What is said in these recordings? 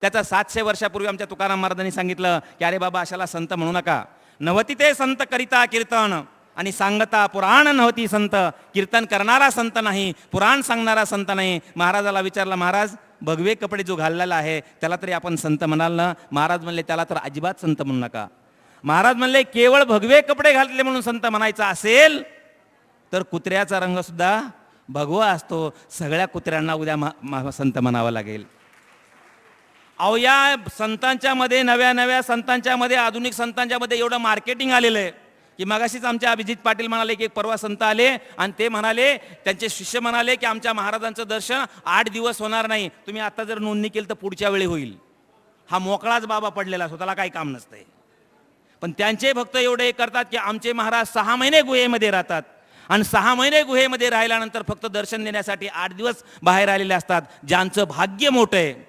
त्याचा 700 वर्षापूर्वी आमच्या तुकाराम महाराजांनी सांगितलं की अरे बाबा अशाला संत म्हणू नका. नव्हती ते संत करिता कीर्तन आणि सांगता पुराण नव्हती संत. कीर्तन करणारा संत नाही, पुराण सांगणारा संत नाही. महाराजाला विचारलं, महाराज भगवे कपडे जो घाललेला आहे त्याला तरी आपण संत म्हणाल ना? महाराज म्हणले त्याला तर अजिबात संत म्हणू नका. महाराज म्हणले केवळ भगवे कपडे घातले म्हणून संत म्हणायचं असेल तर कुत्र्याचा रंग सुद्धा भगवा असतो. सगळ्या कुत्र्यांना उद्या संत म्हणावं लागेल. अहो या संतांच्या मध्ये, नव्या नव्या संतांच्या मध्ये, आधुनिक संतांच्या मध्ये एवढं मार्केटिंग आलेलं आहे की मगाशीच आमचे अभिजित पाटील म्हणाले की एक परवा संत आले आणि ते म्हणाले, त्यांचे शिष्य म्हणाले की आमच्या महाराजांचं दर्शन 8 दिवस होणार नाही, तुम्ही आता जर नोंदणी केली तर पुढच्या वेळी होईल. हा मोकळाच बाबा पडलेला असतो, त्याला काही काम नसतंय. पण त्यांचे भक्त एवढे करतात की आमचे महाराज 6 महिने गुहेमध्ये राहतात आणि 6 महिने गुहेमध्ये राहिल्यानंतर फक्त दर्शन देण्यासाठी 8 दिवस बाहेर आलेले असतात. ज्यांचं भाग्य मोठं आहे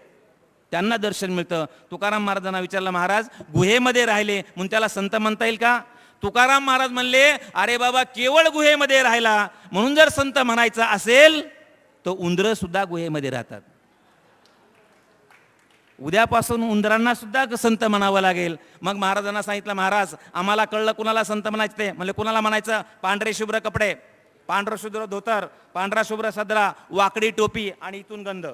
त्यांना दर्शन मिळतं. तुकाराम महाराजांना विचारलं, महाराज गुहेमध्ये राहिले म्हणून त्याला संत म्हणता येईल का? तुकाराम महाराज म्हणले, अरे बाबा केवळ गुहेमध्ये राहिला म्हणून जर संत म्हणायचं असेल तर उंदरं सुद्धा गुहेमध्ये राहतात. उद्यापासून उंदरांना सुद्धा संत म्हणावं लागेल. मग महाराजांना सांगितलं, महाराज आम्हाला कळलं कुणाला संत म्हणायचं ते. म्हणजे कुणाला म्हणायचं? पांढरे शुभ्र कपडे, पांढरं शुभ्र धोतर, पांढरा शुभ्र सदरा, वाकडी टोपी आणि इथून गंध,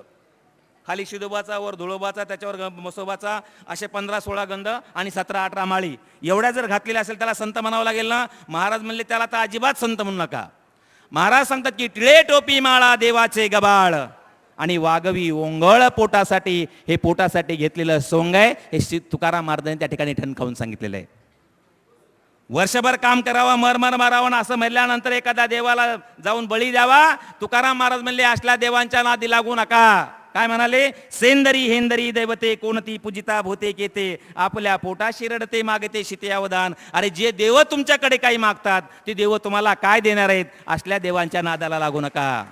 खाली शिदोबाचा, वर धुळोबाचा, त्याच्यावर मसोबाचा, असे 15-16 गंध आणि 17-18 माळी एवढ्या जर घातलेल्या असेल त्याला संत म्हणावं लागेल ना? महाराज म्हणले त्याला तर अजिबात संत म्हणू नका. महाराज सांगतात की टिळे टोपी माळा देवाचे गबाळ आणि वागवी ओंगळ पोटासाठी. हे पोटासाठी घेतलेलं सोंग आहे हे तुकाराम महाराजांनी त्या ठिकाणी ठणकावून सांगितलेलं आहे. वर्षभर काम करावं, मरमर मारावं असं म्हणल्यानंतर एखाद्या देवाला जाऊन बळी द्यावा. तुकाराम महाराज म्हणले असल्या देवांच्या नादी लागू नका. काय म्हणाले? सेंदरी हेंदरी दैवते कोणती पूजिता भूते केते, आपल्या पोटाशी रडते मागते शिते अवदान. अरे जे देव तुमच्याकडे काही मागतात ते देव तुम्हाला काय देणार आहेत? असल्या देवांच्या नादाला लागू नका.